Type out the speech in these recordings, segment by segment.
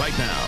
right now.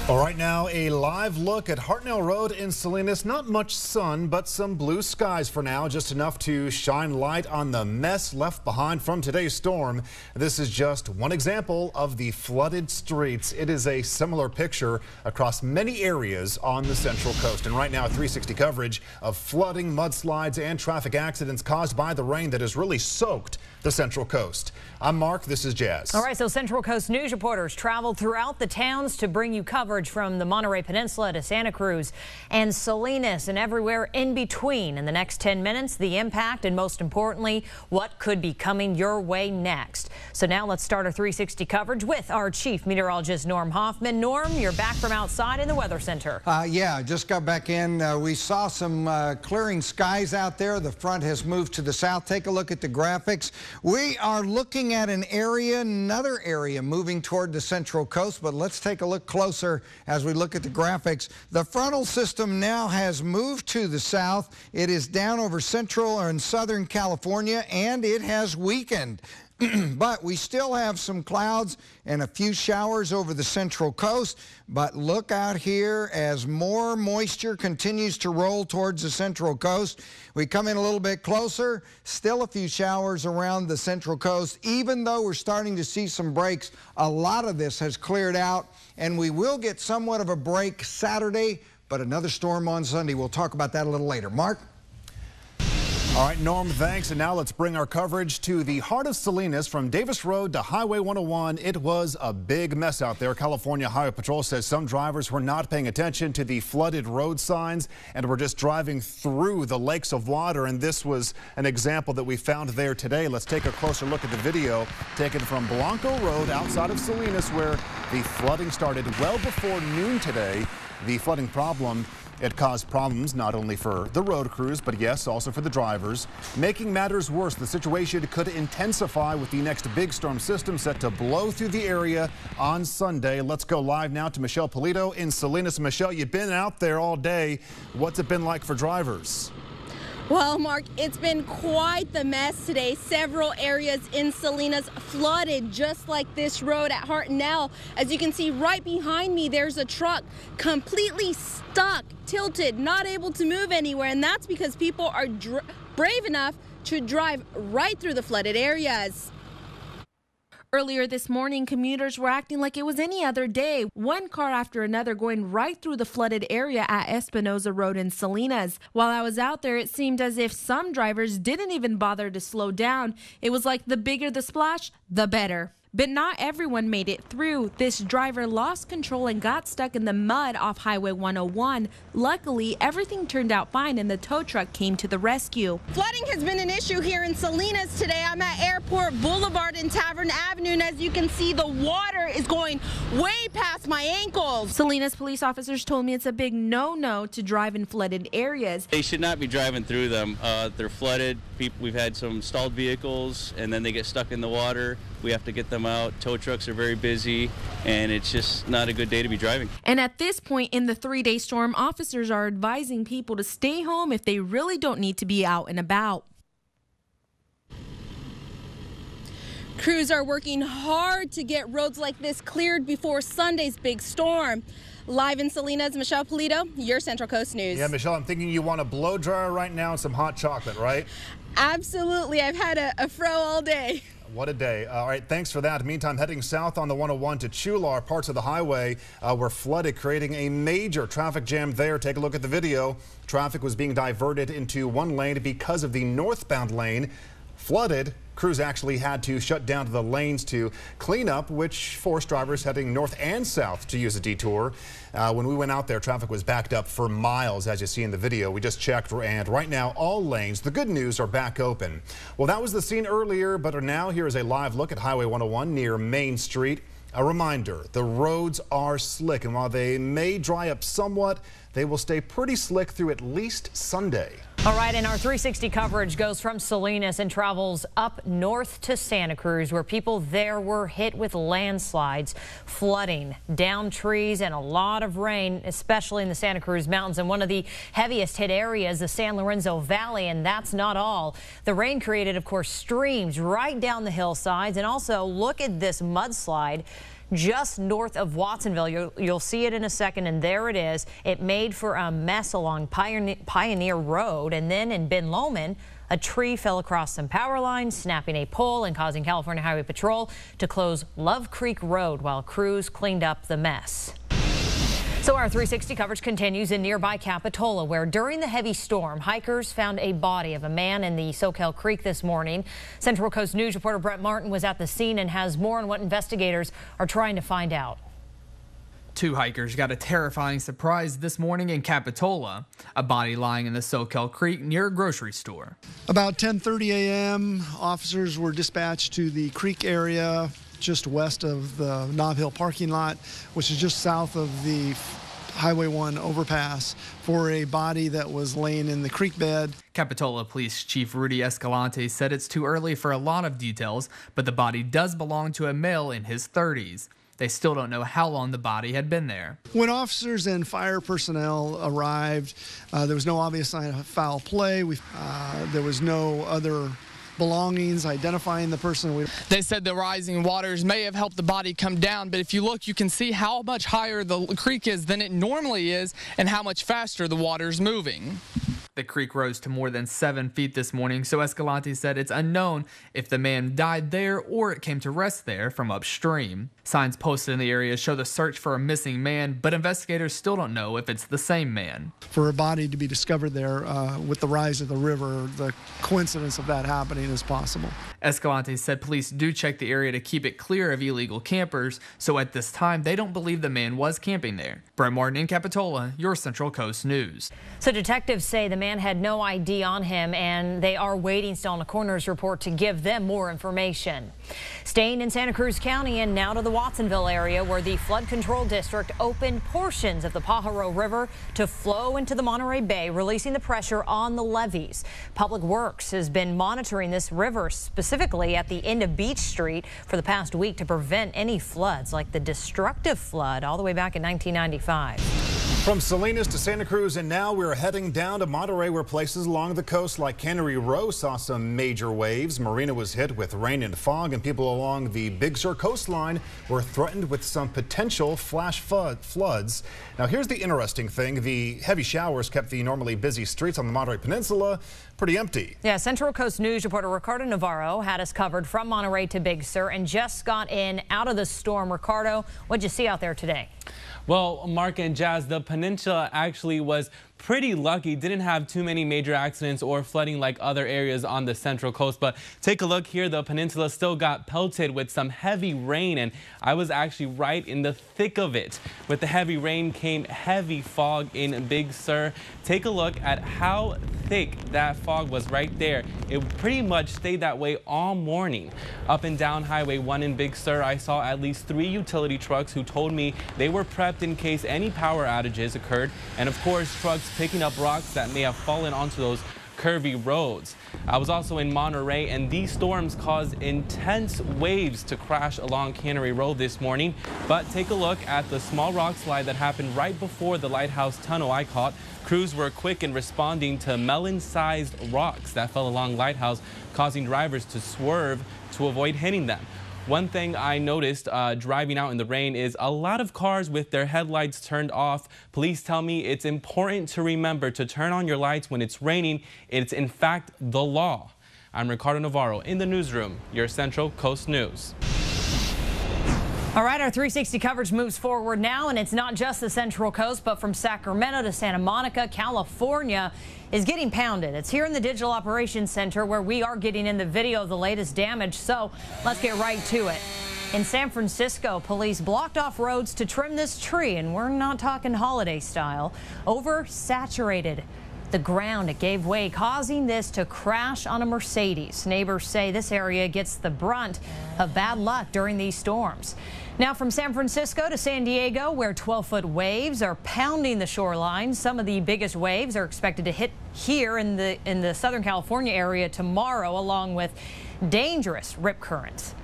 All right, now a live look at Hartnell Road in Salinas. Not much sun, but some blue skies for now, just enough to shine light on the mess left behind from today's storm. This is just one example of the flooded streets. It is a similar picture across many areas on the Central Coast. And right now, 360 coverage of flooding, mudslides, and traffic accidents caused by the rain that has really soaked the Central Coast. I'm Mark. This is Jazz. All right, so Central Coast News reporters traveled throughout the towns to bring you coverage from the Monterey Peninsula to Santa Cruz and Salinas and everywhere in between. In the next 10 minutes, the impact and most importantly, what could be coming your way next. So now let's start our 360 coverage with our chief meteorologist, Norm Hoffman. Norm, you're back from outside in the Weather Center. Yeah, just got back in. We saw some clearing skies out there. The front has moved to the south. Take a look at the graphics. We are looking at an area, another area moving toward the Central Coast, but let's take a look closer as we look at the graphics. The frontal system now has moved to the south. It is down over central and southern California, and it has weakened. But we still have some clouds and a few showers over the Central Coast. But look out here as more moisture continues to roll towards the Central Coast. We come in a little bit closer, still a few showers around the Central Coast. Even though we're starting to see some breaks, a lot of this has cleared out, and we will get somewhat of a break Saturday, but another storm on Sunday. We'll talk about that a little later. Mark? All right, Norm, thanks. And now let's bring our coverage to the heart of Salinas from Davis Road to Highway 101. It was a big mess out there. California Highway Patrol says some drivers were not paying attention to the flooded road signs and were just driving through the lakes of water. And this was an example that we found there today. Let's take a closer look at the video taken from Blanco Road outside of Salinas, where the flooding started well before noon today. The flooding problem, it caused problems not only for the road crews, but yes, also for the drivers. Making matters worse, the situation could intensify with the next big storm system set to blow through the area on Sunday. Let's go live now to Michelle Polito in Salinas. Michelle, you've been out there all day. What's it been like for drivers? Well, Mark, it's been quite the mess today. Several areas in Salinas flooded, just like this road at Hartnell. As you can see right behind me, there's a truck completely stuck, tilted, not able to move anywhere. And that's because people are brave enough to drive right through the flooded areas. Earlier this morning, commuters were acting like it was any other day, one car after another going right through the flooded area at Espinoza Road in Salinas. While I was out there, it seemed as if some drivers didn't even bother to slow down. It was like the bigger the splash, the better. But not everyone made it through. This driver lost control and got stuck in the mud off Highway 101. Luckily, everything turned out fine and the tow truck came to the rescue. Flooding has been an issue here in Salinas today. I'm at Airport Boulevard and Tavern Avenue, and as you can see, the water is going way past my ankles. Salinas police officers told me it's a big no-no to drive in flooded areas. They should not be driving through them. They're flooded. We've had some stalled vehicles, and then they get stuck in the water. We have to get them out. Tow trucks are very busy, and it's just not a good day to be driving. And at this point in the 3-day storm, officers are advising people to stay home if they really don't need to be out and about. Crews are working hard to get roads like this cleared before Sunday's big storm. Live in Salinas, Michelle Polito, your Central Coast News. Yeah, Michelle, I'm thinking you want a blow dryer right now and some hot chocolate, right? Absolutely. I've had a fro all day. What a day. All right, thanks for that. Meantime, heading south on the 101 to Chular, parts of the highway were flooded, creating a major traffic jam there. Take a look at the video. Traffic was being diverted into one lane because of the northbound lane. Flooded, crews actually had to shut down the lanes to clean up, which forced drivers heading north and south to use a detour. When we went out there, traffic was backed up for miles, as you see in the video. We just checked, and right now, all lanes, the good news, are back open. Well, that was the scene earlier, but now here is a live look at Highway 101 near Main Street. A reminder, the roads are slick, and while they may dry up somewhat, they will stay pretty slick through at least Sunday. All right, and our 360 coverage goes from Salinas and travels up north to Santa Cruz, where people there were hit with landslides, flooding, downed trees, and a lot of rain, especially in the Santa Cruz Mountains. And one of the heaviest hit areas, the San Lorenzo Valley, and that's not all. The rain created, of course, streams right down the hillsides, and also look at this mudslide just north of Watsonville. You'll see it in a second, and there it is. It made for a mess along Pioneer Road, and then in Ben Lomond, a tree fell across some power lines, snapping a pole and causing California Highway Patrol to close Love Creek Road while crews cleaned up the mess. So our 360 coverage continues in nearby Capitola, where during the heavy storm, hikers found a body of a man in the Soquel Creek this morning. Central Coast News reporter Brett Martin was at the scene and has more on what investigators are trying to find out. Two hikers got a terrifying surprise this morning in Capitola, a body lying in the Soquel Creek near a grocery store. About 10:30 a.m., officers were dispatched to the creek area just west of the Nob Hill parking lot, which is just south of the Highway 1 overpass, for a body that was laying in the creek bed. Capitola Police Chief Rudy Escalante said it's too early for a lot of details, but the body does belong to a male in his 30s. They still don't know how long the body had been there. When officers and fire personnel arrived, there was no obvious sign of foul play. There was no other belongings identifying the person. They said the rising waters may have helped the body come down, but if you look, you can see how much higher the creek is than it normally is and how much faster the water is moving. The creek rose to more than 7 feet this morning, so Escalante said it's unknown if the man died there or it came to rest there from upstream. Signs posted in the area show the search for a missing man, but investigators still don't know if it's the same man. For a body to be discovered there with the rise of the river, the coincidence of that happening is possible. Escalante said police do check the area to keep it clear of illegal campers, so at this time they don't believe the man was camping there. Brett Martin in Capitola, your Central Coast News. So detectives say the man had no ID on him, and they are waiting still on a coroner's report to give them more information. Staying in Santa Cruz County and now to the Watsonville area, where the flood control district opened portions of the Pajaro River to flow into the Monterey Bay, releasing the pressure on the levees. Public Works has been monitoring this river, specifically at the end of Beach Street, for the past week to prevent any floods like the destructive flood all the way back in 1995. From Salinas to Santa Cruz, and now we're heading down to Monterey, where places along the coast like Cannery Row saw some major waves. Marina was hit with rain and fog, and people along the Big Sur coastline were threatened with some potential flash floods. Now, here's the interesting thing. The heavy showers kept the normally busy streets on the Monterey Peninsula pretty empty. Yeah, Central Coast News reporter Ricardo Navarro had us covered from Monterey to Big Sur and just got in out of the storm. Ricardo, what'd you see out there today? Well, Mark and Jazz, the peninsula actually was pretty lucky. Didn't have too many major accidents or flooding like other areas on the Central Coast. But take a look here. The peninsula still got pelted with some heavy rain, and I was actually right in the thick of it. With the heavy rain came heavy fog in Big Sur. Take a look at how thick that fog was right there. It pretty much stayed that way all morning. Up and down Highway 1 in Big Sur, I saw at least 3 utility trucks who told me they were prepped in case any power outages occurred. And of course, trucks picking up rocks that may have fallen onto those curvy roads. I was also in Monterey, and these storms caused intense waves to crash along Cannery Road this morning. But take a look at the small rock slide that happened right before the lighthouse tunnel I caught. Crews were quick in responding to melon-sized rocks that fell along Lighthouse, causing drivers to swerve to avoid hitting them. One thing I noticed driving out in the rain is a lot of cars with their headlights turned off. Police tell me it's important to remember to turn on your lights when it's raining. It's in fact the law. I'm Ricardo Navarro in the newsroom, your Central Coast News. All right, our 360 coverage moves forward now, and it's not just the Central Coast, but from Sacramento to Santa Monica, California is getting pounded. It's here in the Digital Operations Center where we are getting in the video of the latest damage, so let's get right to it. In San Francisco, police blocked off roads to trim this tree, and we're not talking holiday style. Oversaturated. the ground. It gave way, causing this to crash on a Mercedes. Neighbors say this area gets the brunt of bad luck during these storms. Now from San Francisco to San Diego, where 12-foot waves are pounding the shoreline. Some of the biggest waves are expected to hit here in the Southern California area tomorrow, along with dangerous rip currents.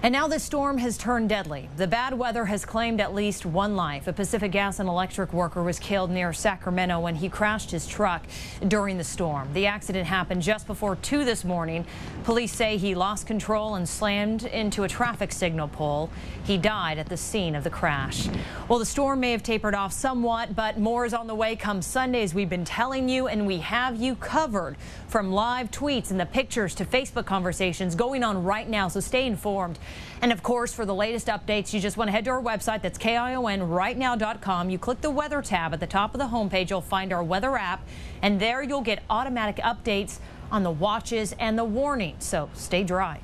And now this storm has turned deadly. The bad weather has claimed at least one life. A Pacific Gas and Electric worker was killed near Sacramento when he crashed his truck during the storm. The accident happened just before 2 this morning. Police say he lost control and slammed into a traffic signal pole. He died at the scene of the crash. Well, the storm may have tapered off somewhat, but more is on the way come Sunday, as we've been telling you, and we have you covered from live tweets and the pictures to Facebook conversations going on right now, so stay informed. And of course, for the latest updates, you just want to head to our website. That's KIONrightnow.com. You click the weather tab at the top of the homepage. You'll find our weather app, and there you'll get automatic updates on the watches and the warnings. So stay dry.